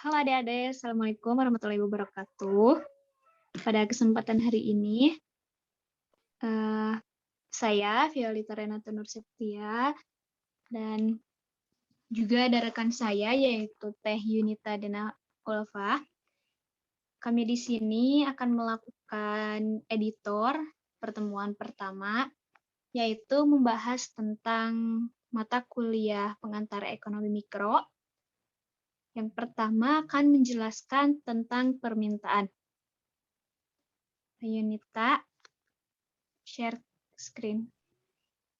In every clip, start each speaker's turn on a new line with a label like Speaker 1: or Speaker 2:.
Speaker 1: Halo adik-adik, Assalamualaikum warahmatullahi wabarakatuh. Pada kesempatan hari ini, eh, saya Violeta Renata Nurseptia dan juga ada rekan saya yaitu Teh Yunita Dena Ulfa. Kami di sini akan melakukan editor pertemuan pertama, yaitu membahas tentang mata kuliah pengantar ekonomi mikro. Yang pertama akan menjelaskan tentang permintaan. Yunita, share screen.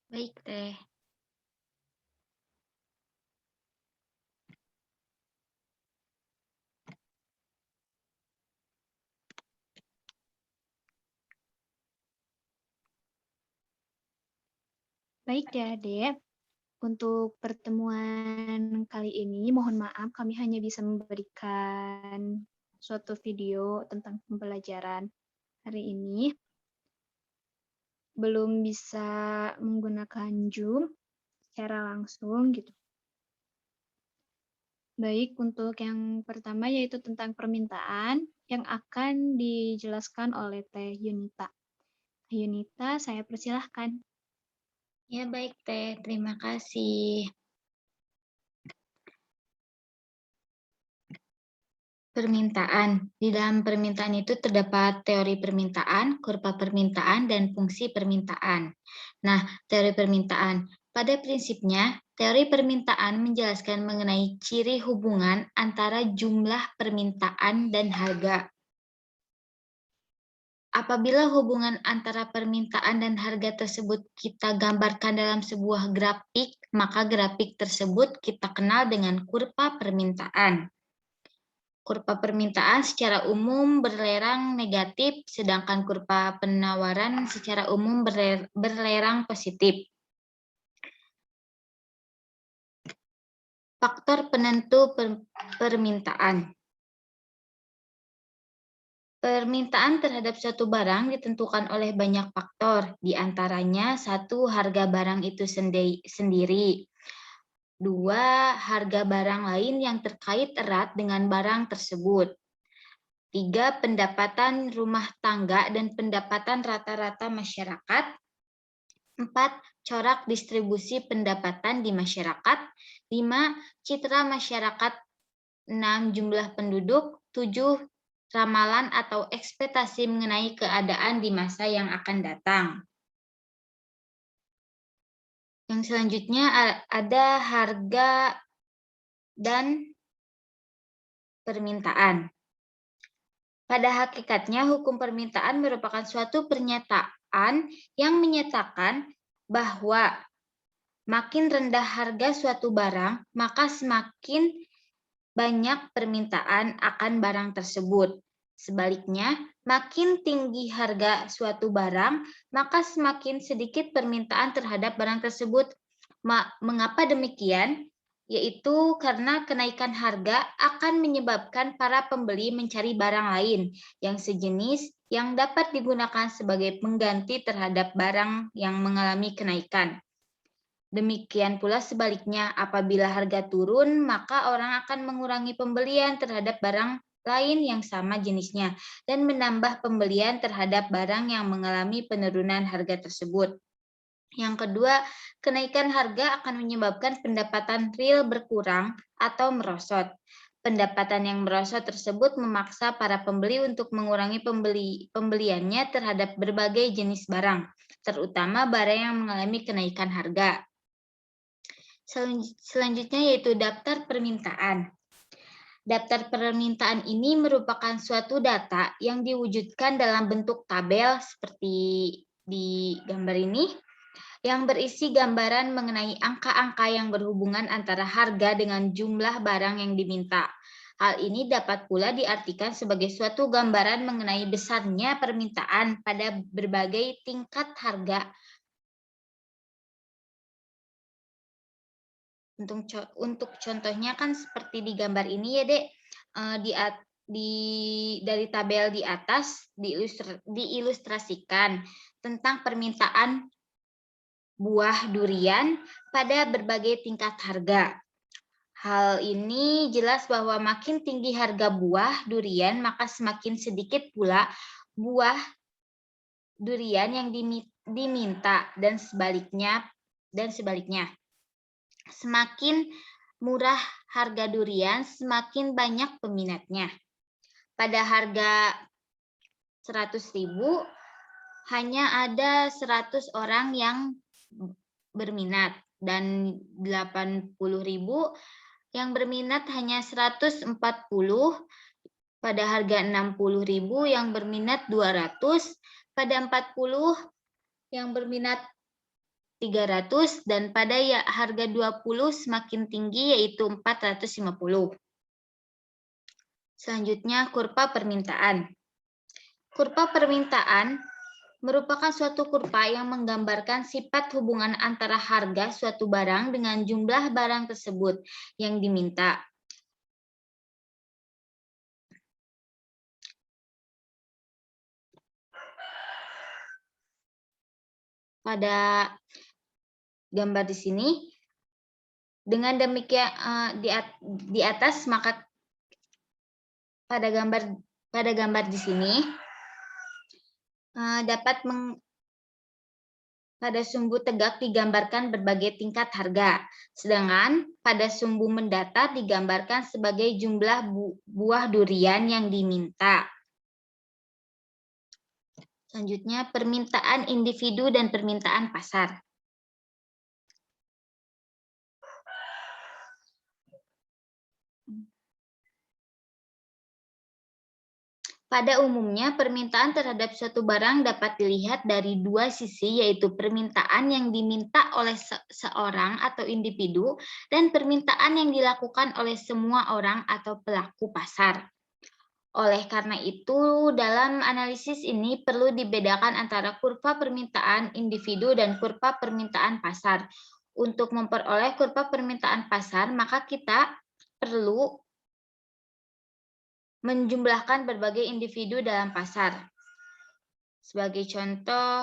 Speaker 2: Baik, Teh.
Speaker 1: Baik ya, Dek. Untuk pertemuan kali ini, mohon maaf kami hanya bisa memberikan suatu video tentang pembelajaran hari ini. Belum bisa menggunakan Zoom secara langsung gitu. Baik, untuk yang pertama yaitu tentang permintaan yang akan dijelaskan oleh Teh Yunita. Yunita, saya persilahkan.
Speaker 2: Ya, baik, Teh. Terima kasih. Permintaan. Di dalam permintaan itu terdapat teori permintaan, kurva permintaan, dan fungsi permintaan. Nah, teori permintaan. Pada prinsipnya, teori permintaan menjelaskan mengenai ciri hubungan antara jumlah permintaan dan harga. Apabila hubungan antara permintaan dan harga tersebut kita gambarkan dalam sebuah grafik, maka grafik tersebut kita kenal dengan kurva permintaan. Kurva permintaan secara umum berlerang negatif, sedangkan kurva penawaran secara umum berlerang positif. Faktor penentu permintaan. Permintaan terhadap suatu barang ditentukan oleh banyak faktor, di antaranya satu, harga barang itu sendiri. Dua, harga barang lain yang terkait erat dengan barang tersebut. Tiga, pendapatan rumah tangga dan pendapatan rata-rata masyarakat. Empat, corak distribusi pendapatan di masyarakat. Lima, citra masyarakat. Enam, jumlah penduduk. Tujuh, ramalan atau ekspektasi mengenai keadaan di masa yang akan datang. Yang selanjutnya ada harga dan permintaan. Pada hakikatnya, hukum permintaan merupakan suatu pernyataan yang menyatakan bahwa makin rendah harga suatu barang, maka semakin banyak permintaan akan barang tersebut. Sebaliknya, makin tinggi harga suatu barang, maka semakin sedikit permintaan terhadap barang tersebut. Mengapa demikian? Yaitu karena kenaikan harga akan menyebabkan para pembeli mencari barang lain yang sejenis yang dapat digunakan sebagai pengganti terhadap barang yang mengalami kenaikan. Demikian pula sebaliknya, apabila harga turun, maka orang akan mengurangi pembelian terhadap barang lain yang sama jenisnya dan menambah pembelian terhadap barang yang mengalami penurunan harga tersebut. Yang kedua, kenaikan harga akan menyebabkan pendapatan real berkurang atau merosot. Pendapatan yang merosot tersebut memaksa para pembeli untuk mengurangi pembeliannya terhadap berbagai jenis barang, terutama barang yang mengalami kenaikan harga. Selanjutnya yaitu daftar permintaan. Daftar permintaan ini merupakan suatu data yang diwujudkan dalam bentuk tabel seperti di gambar ini, yang berisi gambaran mengenai angka-angka yang berhubungan antara harga dengan jumlah barang yang diminta. Hal ini dapat pula diartikan sebagai suatu gambaran mengenai besarnya permintaan pada berbagai tingkat harga. Untuk contohnya kan seperti di gambar ini ya, Dek. Dari tabel di atas diilustrasikan tentang permintaan buah durian pada berbagai tingkat harga. Hal ini jelas bahwa makin tinggi harga buah durian, maka semakin sedikit pula buah durian yang diminta dan sebaliknya. Semakin murah harga durian, semakin banyak peminatnya. Pada harga 100.000 hanya ada 100 orang yang berminat dan 80.000 yang berminat hanya 140, pada harga 60.000 yang berminat 200, pada 40 yang berminat 300, dan pada harga 20 semakin tinggi yaitu 450. Selanjutnya kurva permintaan. Kurva permintaan merupakan suatu kurva yang menggambarkan sifat hubungan antara harga suatu barang dengan jumlah barang tersebut yang diminta. Pada gambar di sini, dengan demikian di atas, maka pada gambar di sini pada sumbu tegak digambarkan berbagai tingkat harga, sedangkan pada sumbu mendatar digambarkan sebagai jumlah buah durian yang diminta. Selanjutnya, permintaan individu dan permintaan pasar. Pada umumnya, permintaan terhadap suatu barang dapat dilihat dari dua sisi, yaitu permintaan yang diminta oleh seorang atau individu dan permintaan yang dilakukan oleh semua orang atau pelaku pasar. Oleh karena itu, dalam analisis ini perlu dibedakan antara kurva permintaan individu dan kurva permintaan pasar. Untuk memperoleh kurva permintaan pasar, maka kita perlu menjumlahkan berbagai individu dalam pasar. Sebagai contoh,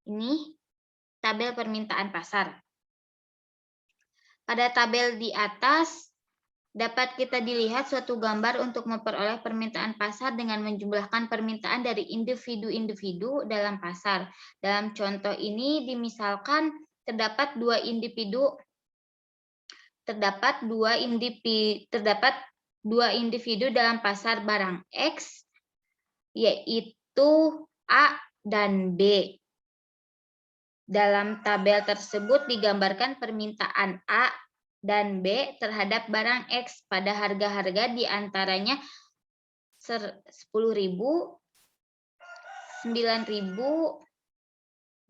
Speaker 2: ini tabel permintaan pasar. Pada tabel di atas, dapat kita dilihat suatu gambar untuk memperoleh permintaan pasar dengan menjumlahkan permintaan dari individu-individu dalam pasar. Dalam contoh ini, dimisalkan terdapat dua individu dalam pasar barang X, yaitu A dan B. Dalam tabel tersebut digambarkan permintaan A dan B terhadap barang X pada harga-harga di antaranya 10.000, 9.000,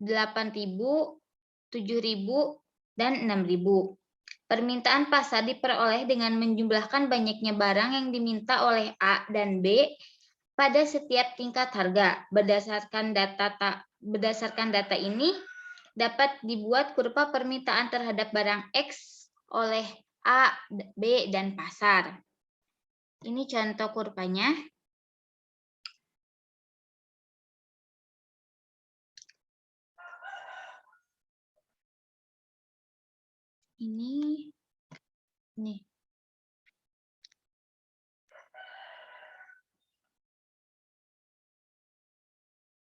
Speaker 2: 8.000, 7.000, dan 6.000. Permintaan pasar diperoleh dengan menjumlahkan banyaknya barang yang diminta oleh A dan B pada setiap tingkat harga. Berdasarkan data ini, dapat dibuat kurva permintaan terhadap barang X oleh A, B, dan pasar. Ini contoh kurvanya. Ini.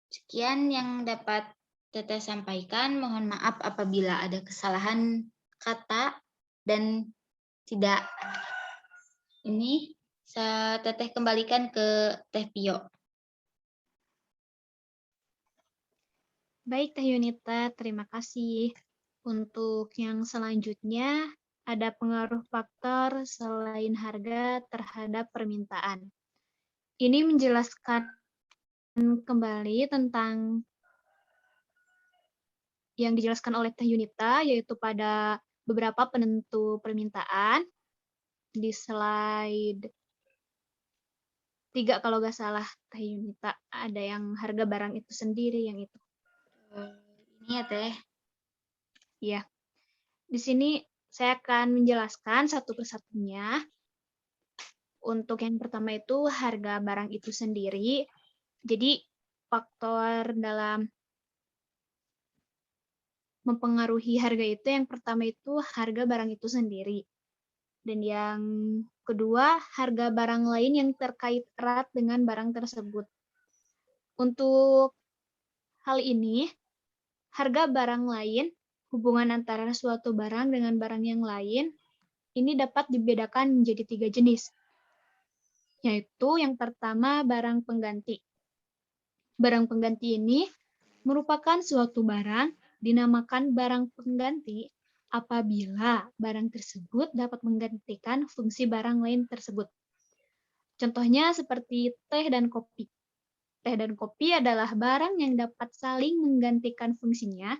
Speaker 2: Sekian yang dapat Teteh sampaikan. Mohon maaf apabila ada kesalahan kata dan tidak. Ini saya Teteh kembalikan ke Teh Pio.
Speaker 1: Baik, Teh Yunita, terima kasih. Untuk yang selanjutnya, ada pengaruh faktor selain harga terhadap permintaan. Ini menjelaskan kembali tentang yang dijelaskan oleh Teh Yunita, yaitu pada beberapa penentu permintaan. Di slide 3 kalau nggak salah, Teh Yunita, ada yang harga barang itu sendiri, yang itu.
Speaker 2: Ini ya, Teh.
Speaker 1: Iya. Di sini saya akan menjelaskan satu persatunya. Untuk yang pertama itu harga barang itu sendiri. Jadi faktor dalam mempengaruhi harga itu yang pertama itu harga barang itu sendiri. Dan yang kedua, harga barang lain yang terkait erat dengan barang tersebut. Untuk hal ini, harga barang lain, hubungan antara suatu barang dengan barang yang lain, ini dapat dibedakan menjadi 3 jenis, yaitu yang pertama barang pengganti. Barang pengganti ini merupakan suatu barang dinamakan barang pengganti apabila barang tersebut dapat menggantikan fungsi barang lain tersebut. Contohnya seperti teh dan kopi. Teh dan kopi adalah barang yang dapat saling menggantikan fungsinya.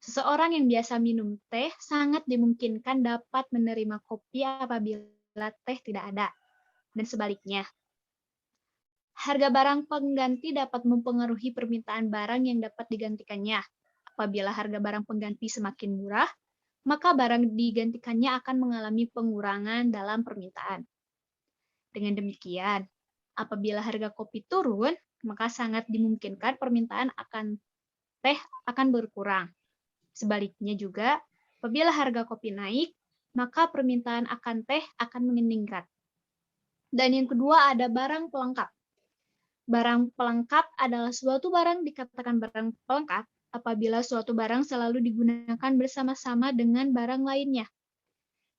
Speaker 1: Seseorang yang biasa minum teh sangat dimungkinkan dapat menerima kopi apabila teh tidak ada, dan sebaliknya. Harga barang pengganti dapat mempengaruhi permintaan barang yang dapat digantikannya. Apabila harga barang pengganti semakin murah, maka barang digantikannya akan mengalami pengurangan dalam permintaan. Dengan demikian, apabila harga kopi turun, maka sangat dimungkinkan permintaan akan teh akan berkurang. Sebaliknya juga, apabila harga kopi naik, maka permintaan akan teh akan meningkat. Dan yang kedua ada barang pelengkap. Barang pelengkap adalah suatu barang dikatakan barang pelengkap apabila suatu barang selalu digunakan bersama-sama dengan barang lainnya.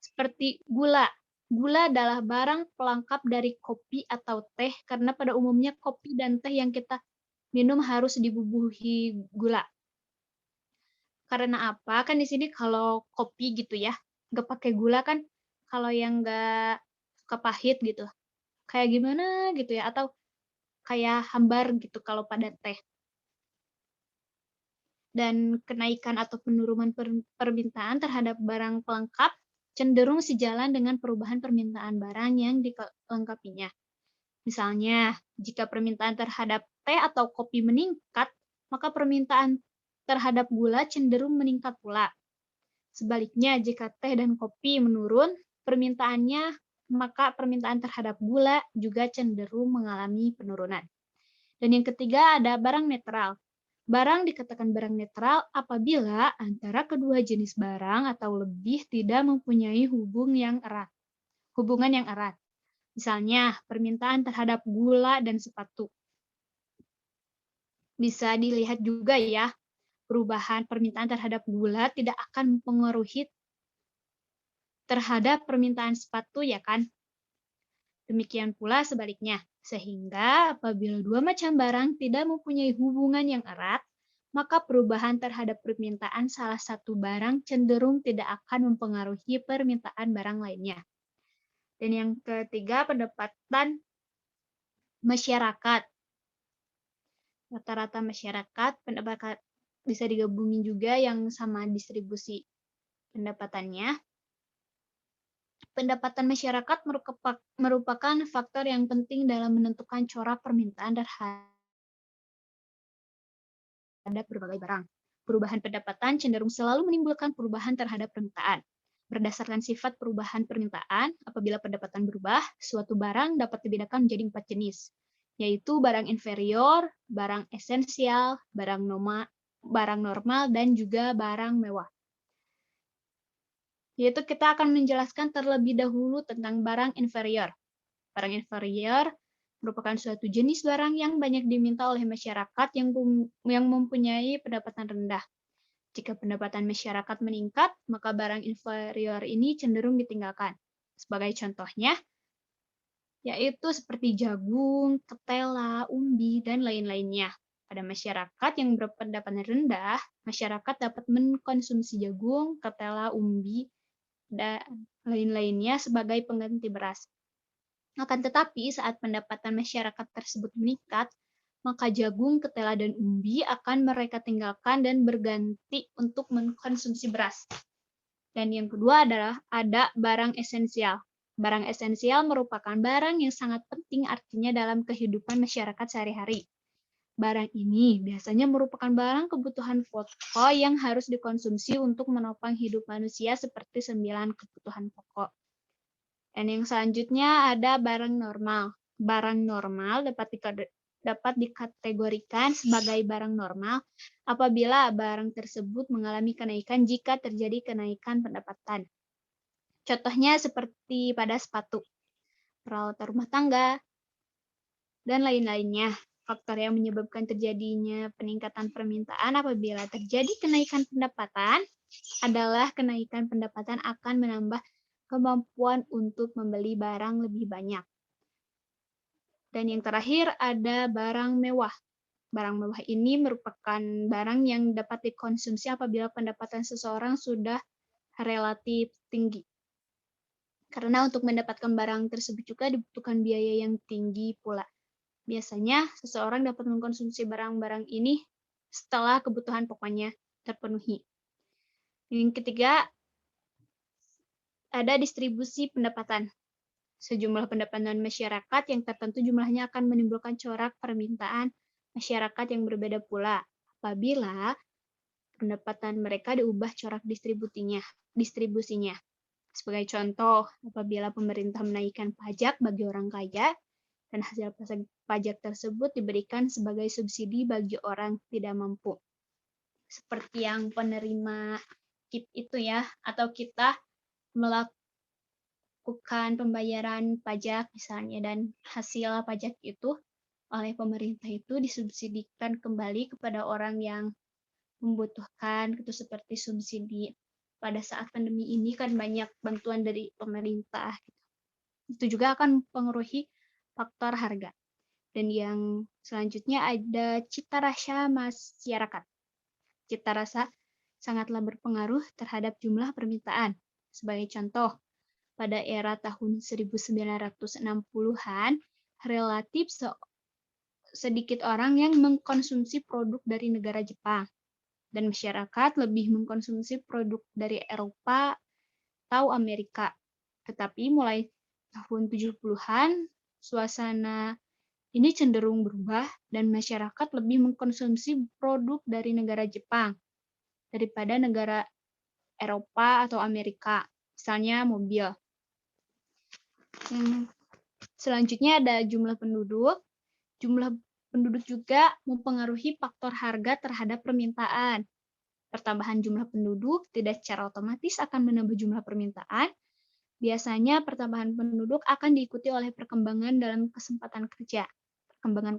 Speaker 1: Seperti gula. Gula adalah barang pelengkap dari kopi atau teh karena pada umumnya kopi dan teh yang kita minum harus dibubuhi gula. Karena apa? Kan di sini kalau kopi gitu ya, nggak pakai gula kan kalau yang nggak suka pahit gitu. Kayak gimana gitu ya, atau kayak hambar gitu kalau pada teh. Dan kenaikan atau penurunan permintaan terhadap barang pelengkap cenderung sejalan dengan perubahan permintaan barang yang dilengkapinya. Misalnya, jika permintaan terhadap teh atau kopi meningkat, maka permintaan terhadap gula cenderung meningkat pula. Sebaliknya, jika teh dan kopi menurun, permintaannya, maka permintaan terhadap gula juga cenderung mengalami penurunan. Dan yang ketiga ada barang netral. Barang dikatakan barang netral apabila antara kedua jenis barang atau lebih tidak mempunyai hubungan yang erat. Misalnya, permintaan terhadap gula dan sepatu. Bisa dilihat juga ya, perubahan permintaan terhadap gula tidak akan mempengaruhi terhadap permintaan sepatu, ya kan? Demikian pula sebaliknya, sehingga apabila dua macam barang tidak mempunyai hubungan yang erat, maka perubahan terhadap permintaan salah satu barang cenderung tidak akan mempengaruhi permintaan barang lainnya. Dan yang ketiga, pendapatan masyarakat. Rata-rata masyarakat, pendapat bisa digabungin juga yang sama distribusi pendapatannya. Pendapatan masyarakat merupakan faktor yang penting dalam menentukan corak permintaan terhadap berbagai barang. Perubahan pendapatan cenderung selalu menimbulkan perubahan terhadap permintaan. Berdasarkan sifat perubahan permintaan, apabila pendapatan berubah, suatu barang dapat dibedakan menjadi 4 jenis, yaitu barang inferior, barang esensial, barang normal, dan juga barang mewah. Yaitu kita akan menjelaskan terlebih dahulu tentang barang inferior. Barang inferior merupakan suatu jenis barang yang banyak diminta oleh masyarakat yang mempunyai pendapatan rendah. Jika pendapatan masyarakat meningkat, maka barang inferior ini cenderung ditinggalkan. Sebagai contohnya, yaitu seperti jagung, ketela, umbi, dan lain-lainnya. Pada masyarakat yang berpendapatan rendah, masyarakat dapat mengkonsumsi jagung, ketela, umbi, dan lain-lainnya sebagai pengganti beras. Akan tetapi, saat pendapatan masyarakat tersebut meningkat, maka jagung, ketela, dan umbi akan mereka tinggalkan dan berganti untuk mengkonsumsi beras. Dan yang kedua adalah ada barang esensial. Barang esensial merupakan barang yang sangat penting artinya dalam kehidupan masyarakat sehari-hari. Barang ini biasanya merupakan barang kebutuhan pokok yang harus dikonsumsi untuk menopang hidup manusia seperti 9 kebutuhan pokok. Dan yang selanjutnya ada barang normal. Barang normal dapat dikategorikan sebagai barang normal apabila barang tersebut mengalami kenaikan jika terjadi kenaikan pendapatan. Contohnya seperti pada sepatu, peralatan rumah tangga, dan lain-lainnya. Faktor yang menyebabkan terjadinya peningkatan permintaan apabila terjadi kenaikan pendapatan adalah kenaikan pendapatan akan menambah kemampuan untuk membeli barang lebih banyak. Dan yang terakhir ada barang mewah. Barang mewah ini merupakan barang yang dapat dikonsumsi apabila pendapatan seseorang sudah relatif tinggi. Karena untuk mendapatkan barang tersebut juga dibutuhkan biaya yang tinggi pula. Biasanya, seseorang dapat mengkonsumsi barang-barang ini setelah kebutuhan pokoknya terpenuhi. Yang ketiga, ada distribusi pendapatan. Sejumlah pendapatan masyarakat yang tertentu jumlahnya akan menimbulkan corak permintaan masyarakat yang berbeda pula apabila pendapatan mereka diubah corak distribusinya. Sebagai contoh, apabila pemerintah menaikkan pajak bagi orang kaya, dan hasil pajak tersebut diberikan sebagai subsidi bagi orang tidak mampu. Seperti yang penerima KIP itu ya, atau kita melakukan pembayaran pajak misalnya, dan hasil pajak itu oleh pemerintah itu disubsidikan kembali kepada orang yang membutuhkan, itu seperti subsidi. Pada saat pandemi ini kan banyak bantuan dari pemerintah. Itu juga akan mempengaruhi faktor harga. Dan yang selanjutnya ada cita rasa masyarakat. Cita rasa sangatlah berpengaruh terhadap jumlah permintaan. Sebagai contoh, pada era tahun 1960-an, relatif sedikit orang yang mengkonsumsi produk dari negara Jepang. Dan masyarakat lebih mengkonsumsi produk dari Eropa atau Amerika. Tetapi mulai tahun 70-an, suasana ini cenderung berubah dan masyarakat lebih mengkonsumsi produk dari negara Jepang daripada negara Eropa atau Amerika, misalnya mobil. Selanjutnya ada jumlah penduduk. Jumlah penduduk juga mempengaruhi faktor harga terhadap permintaan. Pertambahan jumlah penduduk tidak secara otomatis akan menambah jumlah permintaan. Biasanya pertambahan penduduk akan diikuti oleh perkembangan dalam kesempatan kerja. Perkembangan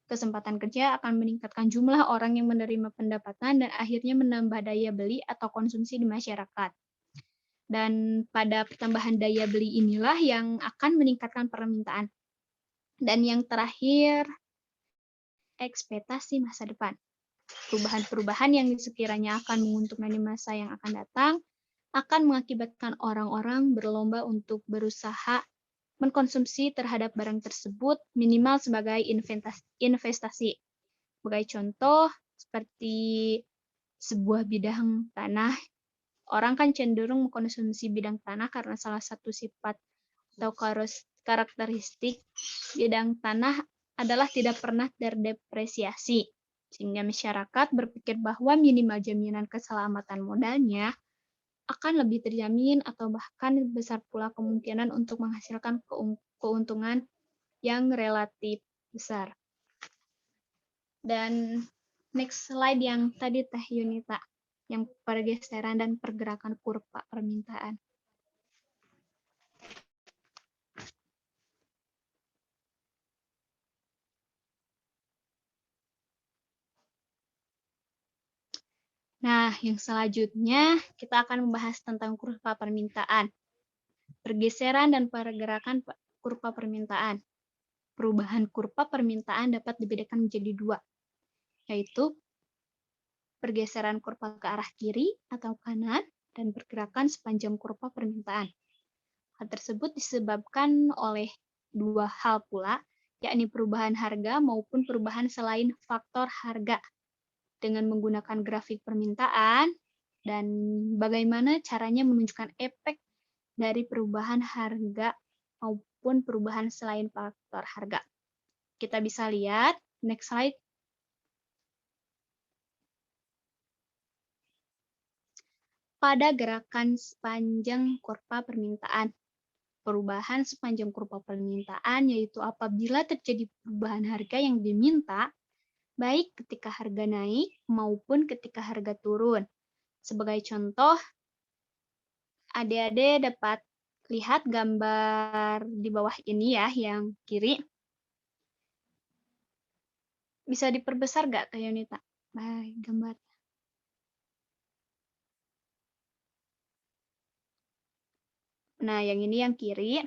Speaker 1: kesempatan kerja akan meningkatkan jumlah orang yang menerima pendapatan dan akhirnya menambah daya beli atau konsumsi di masyarakat. Dan pada pertambahan daya beli inilah yang akan meningkatkan permintaan. Dan yang terakhir, ekspektasi masa depan. Perubahan-perubahan yang sekiranya akan menguntungkan di masa yang akan datang akan mengakibatkan orang-orang berlomba untuk berusaha mengkonsumsi terhadap barang tersebut minimal sebagai investasi. Sebagai contoh, seperti sebuah bidang tanah, orang kan cenderung mengkonsumsi bidang tanah karena salah satu sifat atau karakteristik bidang tanah adalah tidak pernah terdepresiasi. Sehingga masyarakat berpikir bahwa minimal jaminan keselamatan modalnya akan lebih terjamin atau bahkan besar pula kemungkinan untuk menghasilkan keuntungan yang relatif besar. Dan next slide yang tadi Teh Yunita, yang pergeseran dan pergerakan kurva permintaan. Nah, yang selanjutnya kita akan membahas tentang kurva permintaan. Pergeseran dan pergerakan kurva permintaan. Perubahan kurva permintaan dapat dibedakan menjadi dua, yaitu pergeseran kurva ke arah kiri atau kanan dan pergerakan sepanjang kurva permintaan. Hal tersebut disebabkan oleh dua hal pula, yakni perubahan harga maupun perubahan selain faktor harga. Dengan menggunakan grafik permintaan dan bagaimana caranya menunjukkan efek dari perubahan harga maupun perubahan selain faktor harga. Kita bisa lihat, next slide. Pada gerakan sepanjang kurva permintaan. Perubahan sepanjang kurva permintaan yaitu apabila terjadi perubahan harga yang diminta, baik ketika harga naik maupun ketika harga turun. Sebagai contoh, adik-adik dapat lihat gambar di bawah ini ya, yang kiri. Bisa diperbesar nggak, Teh Yunita? Baik, gambar. Nah, yang ini yang kiri.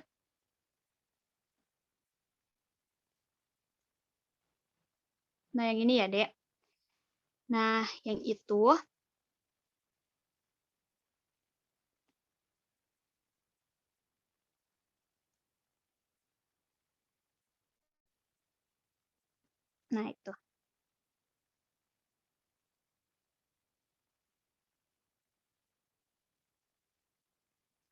Speaker 1: Nah, yang ini ya, Dek. Nah, yang itu nah itu.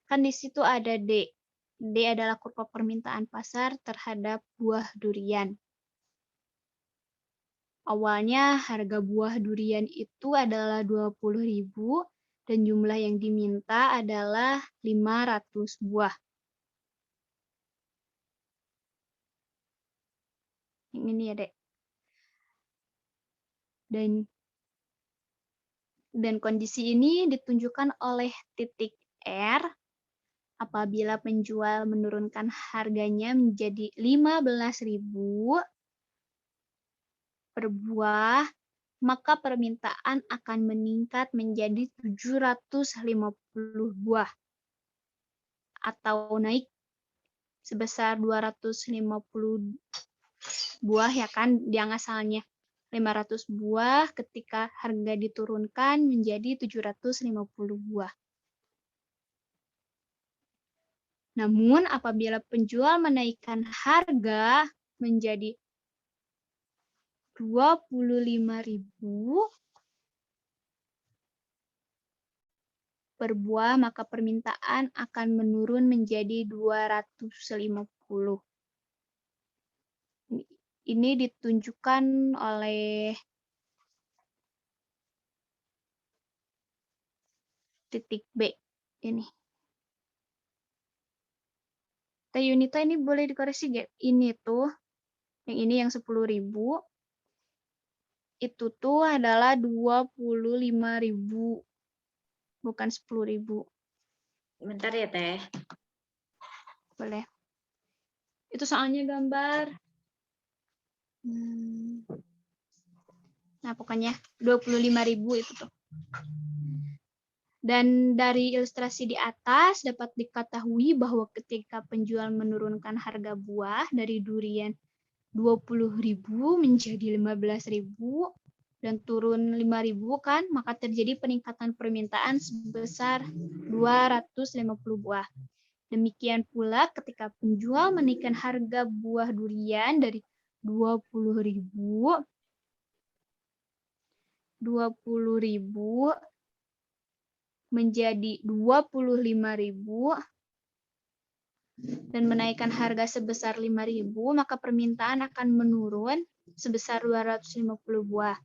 Speaker 1: Kan di situ ada D. D adalah kurva permintaan pasar terhadap buah durian. Awalnya harga buah durian itu adalah 20.000 dan jumlah yang diminta adalah 500 buah. Yang ini ya, Dek. Dan kondisi ini ditunjukkan oleh titik R apabila penjual menurunkan harganya menjadi 15.000 per buah, maka permintaan akan meningkat menjadi 750 buah atau naik sebesar 250 buah ya kan, yang asalnya 500 buah ketika harga diturunkan menjadi 750 buah. Namun apabila penjual menaikkan harga menjadi 25.000 per buah, maka permintaan akan menurun menjadi 250. Ini ditunjukkan oleh titik B ini. Teh Yunita ini boleh dikoreksi gak? Ini tuh, yang ini yang 10.000, itu tuh adalah 25.000, bukan 10.000.
Speaker 2: Bentar ya, Teh.
Speaker 1: Boleh. Itu soalnya gambar. Nah, pokoknya 25.000 itu tuh. Dan dari ilustrasi di atas dapat diketahui bahwa ketika penjual menurunkan harga buah dari durian 20.000 menjadi 15.000 dan turun 5.000 kan, maka terjadi peningkatan permintaan sebesar 250 buah. Demikian pula ketika penjual menaikkan harga buah durian dari 20.000 menjadi 25.000 dan menaikkan harga sebesar 5.000, maka permintaan akan menurun sebesar 250 buah.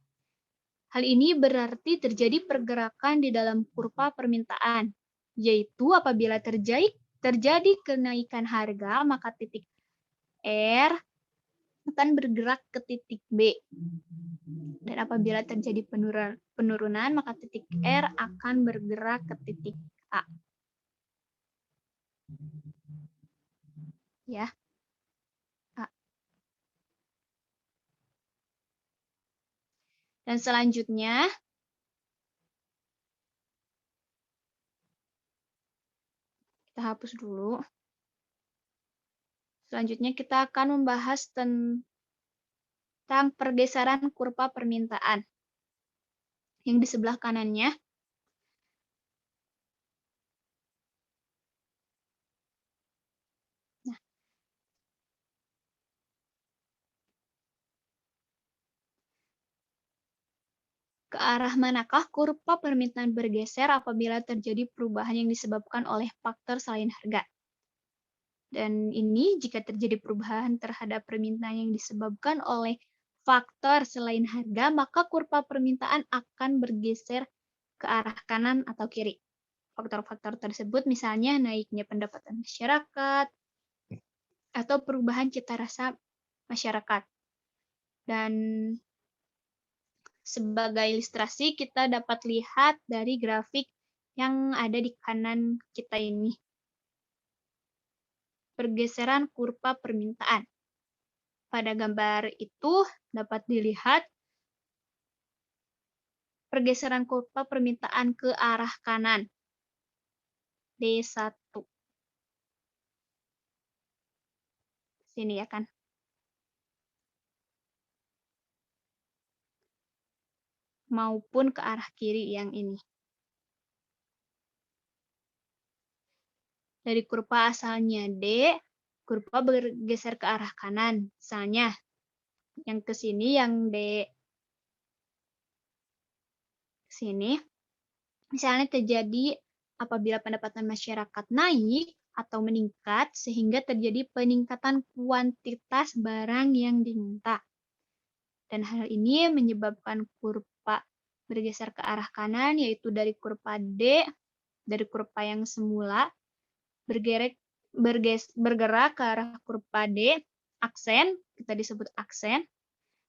Speaker 1: Hal ini berarti terjadi pergerakan di dalam kurva permintaan, yaitu apabila terjadi kenaikan harga, maka titik R akan bergerak ke titik B. Dan apabila terjadi penurunan, maka titik R akan bergerak ke titik A. Ya. A. Dan selanjutnya, kita hapus dulu. Selanjutnya kita akan membahas tentang pergeseran kurva permintaan. Yang di sebelah kanannya. Nah, ke arah manakah kurva permintaan bergeser apabila terjadi perubahan yang disebabkan oleh faktor selain harga? Dan ini jika terjadi perubahan terhadap permintaan yang disebabkan oleh faktor selain harga, maka kurva permintaan akan bergeser ke arah kanan atau kiri. Faktor-faktor tersebut misalnya naiknya pendapatan masyarakat atau perubahan cita rasa masyarakat. Dan sebagai ilustrasi kita dapat lihat dari grafik yang ada di kanan kita ini. Pergeseran kurva permintaan. Pada gambar itu dapat dilihat pergeseran kurva permintaan ke arah kanan. D1. Sini ya kan. Maupun ke arah kiri yang ini. Dari kurva asalnya D, kurva bergeser ke arah kanan. Misalnya, yang ke sini, yang D sini, misalnya terjadi apabila pendapatan masyarakat naik atau meningkat, sehingga terjadi peningkatan kuantitas barang yang diminta. Dan hal ini menyebabkan kurva bergeser ke arah kanan, yaitu dari kurva D, dari kurva yang semula, bergerak ke arah kurva D, aksen, kita disebut aksen.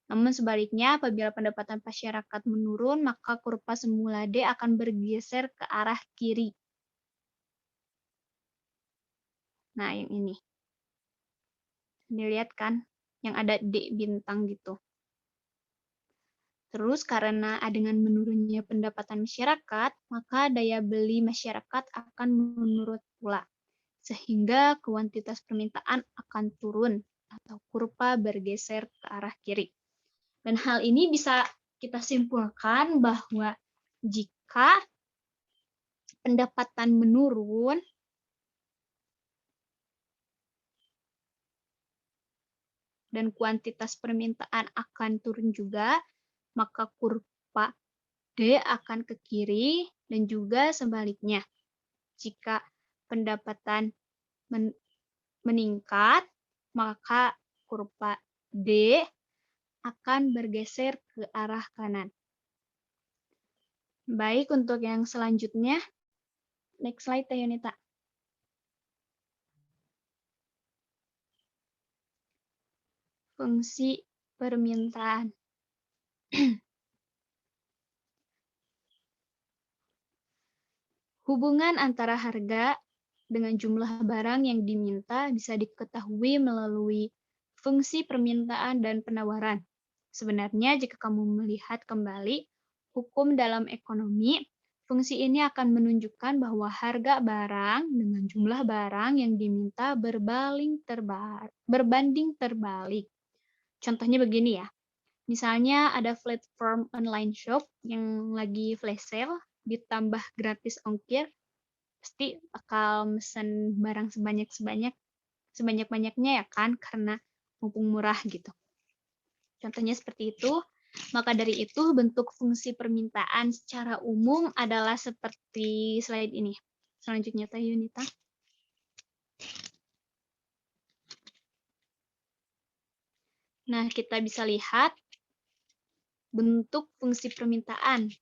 Speaker 1: Namun sebaliknya, apabila pendapatan masyarakat menurun, maka kurva semula D akan bergeser ke arah kiri. Nah, yang ini. Dilihat kan, yang ada D bintang gitu. Terus karena dengan menurunnya pendapatan masyarakat, maka daya beli masyarakat akan menurun pula. Sehingga kuantitas permintaan akan turun atau kurva bergeser ke arah kiri. Dan hal ini bisa kita simpulkan bahwa jika pendapatan menurun, dan kuantitas permintaan akan turun juga, maka kurva D akan ke kiri dan juga sebaliknya. Jika pendapatan meningkat, maka kurva D akan bergeser ke arah kanan. Baik, untuk yang selanjutnya, next slide, Teh Yunita. Fungsi permintaan. Hubungan antara harga dengan jumlah barang yang diminta bisa diketahui melalui fungsi permintaan dan penawaran. Sebenarnya jika kamu melihat kembali hukum dalam ekonomi, fungsi ini akan menunjukkan bahwa harga barang dengan jumlah barang yang diminta berbanding terbalik. Contohnya begini ya, misalnya ada platform online shop yang lagi flash sale, ditambah gratis ongkir, pasti bakal mesen barang sebanyak-banyaknya ya kan, karena mumpung murah gitu. Contohnya seperti itu. Maka dari itu bentuk fungsi permintaan secara umum adalah seperti slide ini. Selanjutnya Teh Yunita. Nah, kita bisa lihat bentuk fungsi permintaan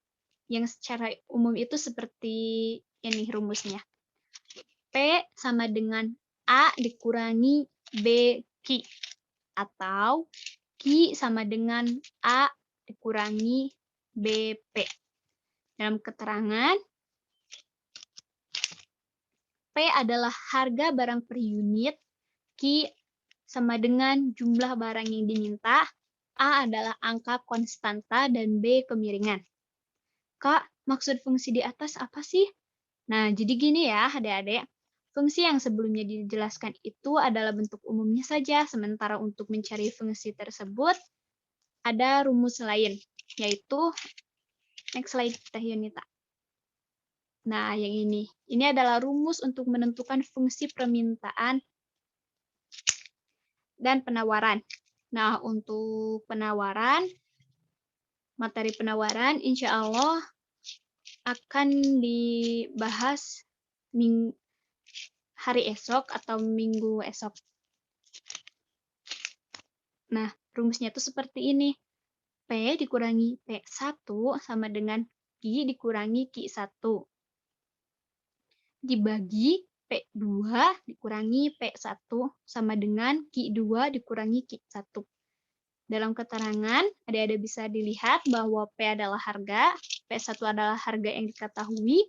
Speaker 1: yang secara umum itu seperti ini rumusnya. P sama dengan A dikurangi B Q. Atau Q sama dengan A dikurangi BP. Dalam keterangan, P adalah harga barang per unit, Q sama dengan jumlah barang yang diminta, A adalah angka konstanta, dan B kemiringan. Kak, maksud fungsi di atas apa sih? Nah, jadi gini ya, adik-adik. Fungsi yang sebelumnya dijelaskan itu adalah bentuk umumnya saja, sementara untuk mencari fungsi tersebut ada rumus lain, yaitu next slide, Teh Yunita. Nah, yang ini. Ini adalah rumus untuk menentukan fungsi permintaan dan penawaran. Nah, untuk penawaran, materi penawaran insya Allah akan dibahas hari esok atau minggu esok. Nah, rumusnya itu seperti ini. P dikurangi P1 sama dengan Q dikurangi Q1. Dibagi P2 dikurangi P1 sama dengan Q2 dikurangi Q1. Dalam keterangan, adik-adik bisa dilihat bahwa P adalah harga, P1 adalah harga yang diketahui,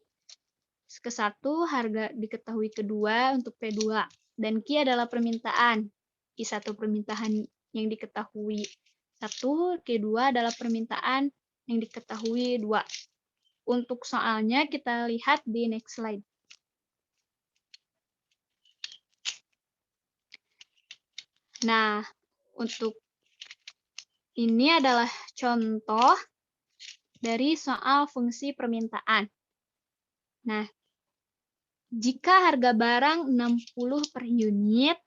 Speaker 1: Ke-1 harga diketahui kedua untuk P2 dan Q adalah permintaan. Q1 permintaan yang diketahui 1, Q2 adalah permintaan yang diketahui 2. Untuk soalnya kita lihat di next slide. Nah, untuk ini adalah contoh dari soal fungsi permintaan. Nah, jika harga barang 60 per unit,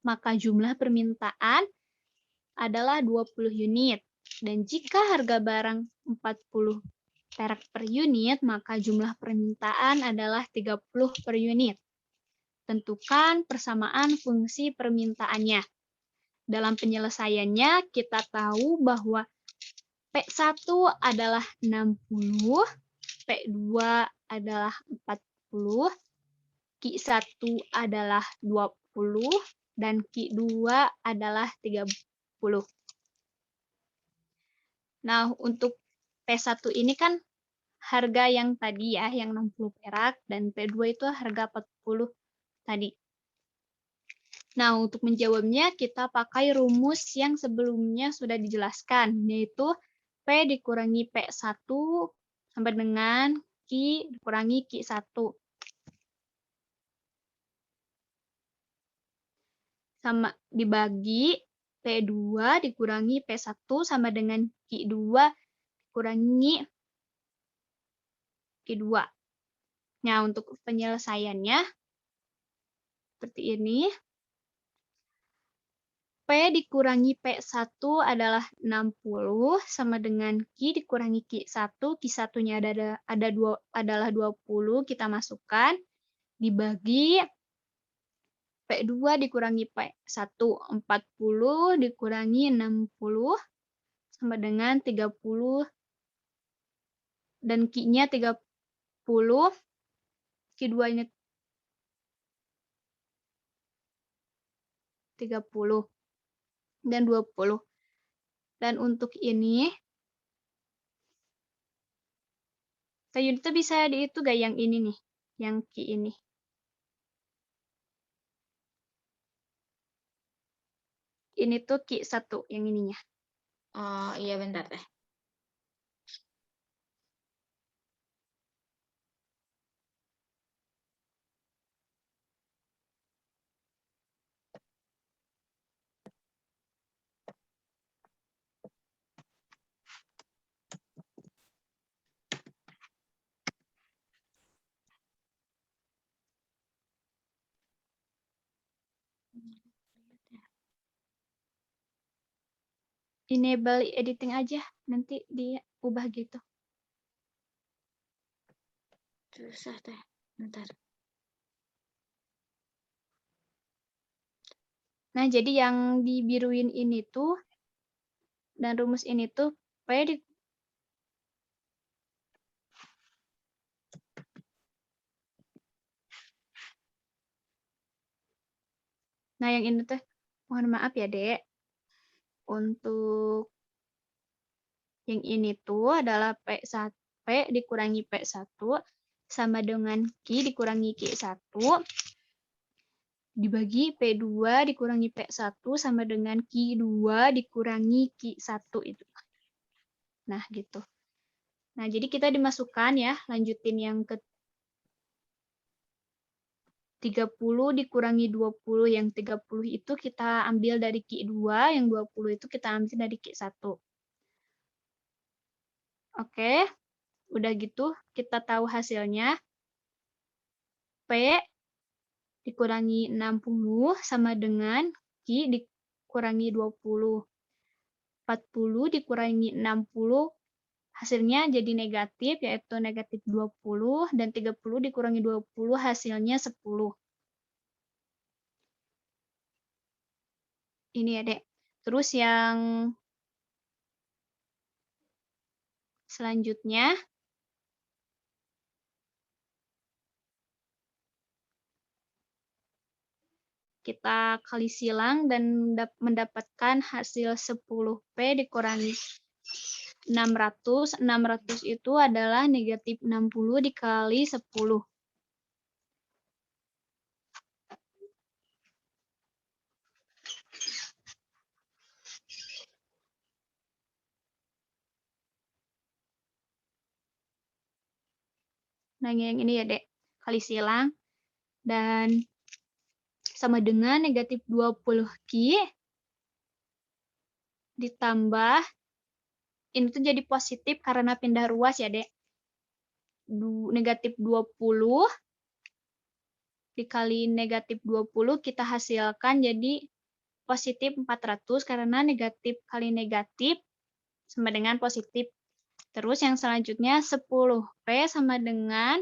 Speaker 1: maka jumlah permintaan adalah 20 unit. Dan jika harga barang 40 perak per unit, maka jumlah permintaan adalah 30 per unit. Tentukan persamaan fungsi permintaannya. Dalam penyelesaiannya, kita tahu bahwa P1 adalah 60, P2 adalah 40, Q1 adalah 20, dan Q2 adalah 30. Nah, untuk P1 ini kan harga yang tadi ya, yang 60 perak, dan P2 itu harga 40 tadi. Nah, untuk menjawabnya kita pakai rumus yang sebelumnya sudah dijelaskan, yaitu P dikurangi P1 sama dengan Q dikurangi Q1. Sama dibagi P2 dikurangi P1 sama dengan Q2 dikurangi Q2. Nah, untuk penyelesaiannya seperti ini. P dikurangi P1 adalah 60 sama dengan Q dikurangi Q1. Q1-nya adalah 20, kita masukkan. Dibagi P2 dikurangi P1, 40 dikurangi 60 sama dengan 30. Dan Q-nya 30, Q2-nya 30. Dan 20. Dan untuk ini, unitnya bisa itu gak yang ini nih, yang Q ini. Ini tuh Q1 yang ininya.
Speaker 2: Oh iya bentar teh.
Speaker 1: Enable editing aja, nanti dia ubah gitu.
Speaker 2: Susah teh. Bentar.
Speaker 1: Nah, jadi yang dibiruin ini tuh, dan rumus ini tuh, nah yang ini tuh, mohon maaf ya Dek, untuk yang ini tuh adalah P1, P dikurangi P1 sama dengan Q dikurangi Q1 dibagi P2 dikurangi P1 sama dengan Q2 dikurangi Q1 itu. Nah, gitu. Nah, jadi kita dimasukkan ya, lanjutin yang ke 30 dikurangi 20, yang 30 itu kita ambil dari Q2, yang 20 itu kita ambil dari Q1. Oke, udah gitu kita tahu hasilnya. P dikurangi 60 sama dengan Q dikurangi 20. 40 dikurangi 60, hasilnya jadi negatif, yaitu negatif 20, dan 30 dikurangi 20, hasilnya 10. Ini ya, Dek. Terus yang selanjutnya, kita kali silang dan mendapatkan hasil 10P dikurangi 600. 600 itu adalah negatif 60 dikali 10. Nah, yang ini ya, Dek. Kali silang. Dan sama dengan negatif 20Q ditambah, ini tuh jadi positif karena pindah ruas ya, Dek. Negatif 20 dikali negatif 20 kita hasilkan jadi positif 400 karena negatif kali negatif sama dengan positif. Terus yang selanjutnya 10P sama dengan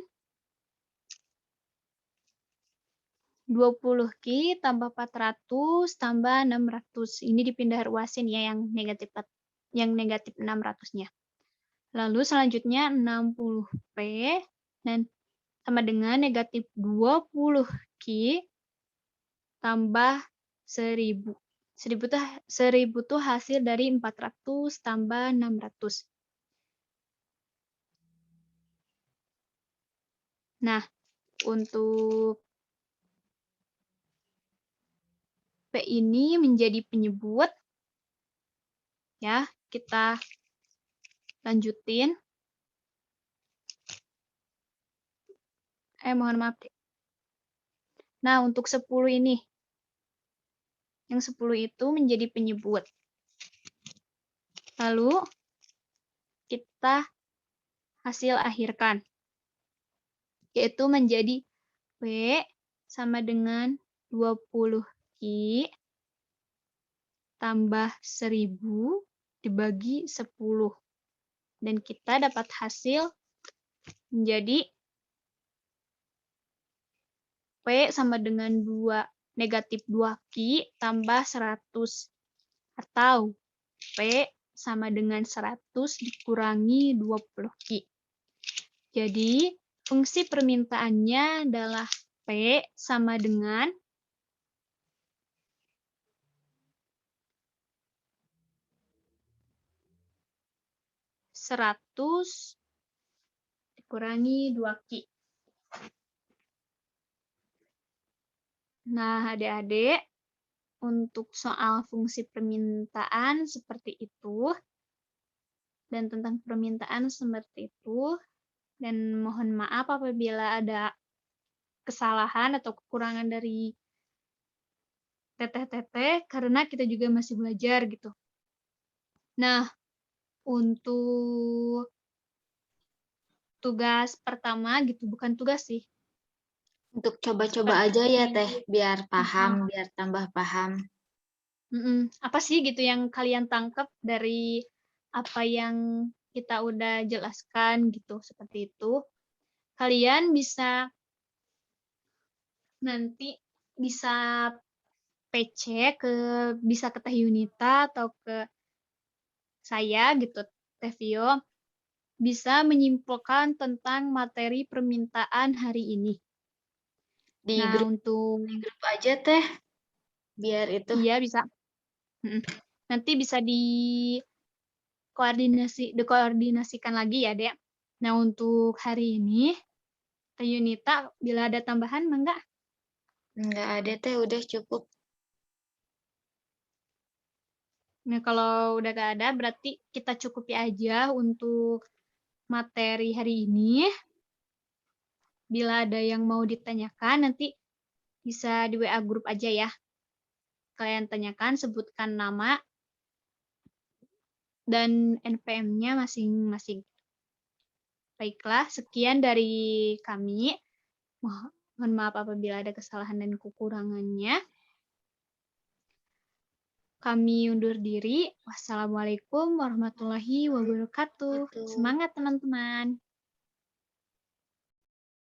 Speaker 1: 20Q tambah 400 tambah 600. Ini dipindah ruasin ya yang negatif 600-nya. Lalu selanjutnya 60P dan sama dengan negatif 20Q tambah 1000. 1000 tuh hasil dari 400 tambah 600. Nah, untuk P ini menjadi penyebut. Ya, kita lanjutin. Mohon maaf. Nah, untuk 10 ini. Yang 10 itu menjadi penyebut. Lalu, kita hasil akhirkan. Yaitu menjadi P sama dengan 20Q tambah 1000 dibagi 10. Dan kita dapat hasil menjadi P sama dengan negatif 2Q tambah 100. Atau P sama dengan 100 dikurangi 20Q. Jadi, fungsi permintaannya adalah P sama dengan 100 dikurangi 2Q. Nah, adik-adik, untuk soal fungsi permintaan seperti itu, dan tentang permintaan seperti itu, dan mohon maaf apabila ada kesalahan atau kekurangan dari teteh-teteh, karena kita juga masih belajar gitu. Nah, untuk tugas pertama gitu, bukan tugas sih.
Speaker 2: Untuk coba-coba aja ya Teh, biar paham, biar tambah paham.
Speaker 1: Apa sih gitu yang kalian tangkap dari apa yang kita udah jelaskan gitu, seperti itu. Kalian bisa nanti bisa PC bisa ke Teh Yunita atau ke saya gitu, Teh Vio, bisa menyimpulkan tentang materi permintaan hari ini.
Speaker 2: Di
Speaker 1: Nah,
Speaker 2: grup aja Teh, biar itu.
Speaker 1: Iya, bisa. Nanti bisa dikoordinasikan lagi ya, Dek. Nah, untuk hari ini, Teh Yunita, bila ada tambahan, enggak?
Speaker 2: Enggak ada Teh, udah cukup.
Speaker 1: Nah, kalau udah nggak ada, berarti kita cukupi aja untuk materi hari ini. Bila ada yang mau ditanyakan, nanti bisa di WA grup aja ya. Kalian tanyakan, sebutkan nama dan NPM-nya masing-masing. Baiklah, sekian dari kami. Mohon maaf apabila ada kesalahan dan kekurangannya. Kami undur diri. Wassalamualaikum warahmatullahi wabarakatuh. Semangat teman-teman.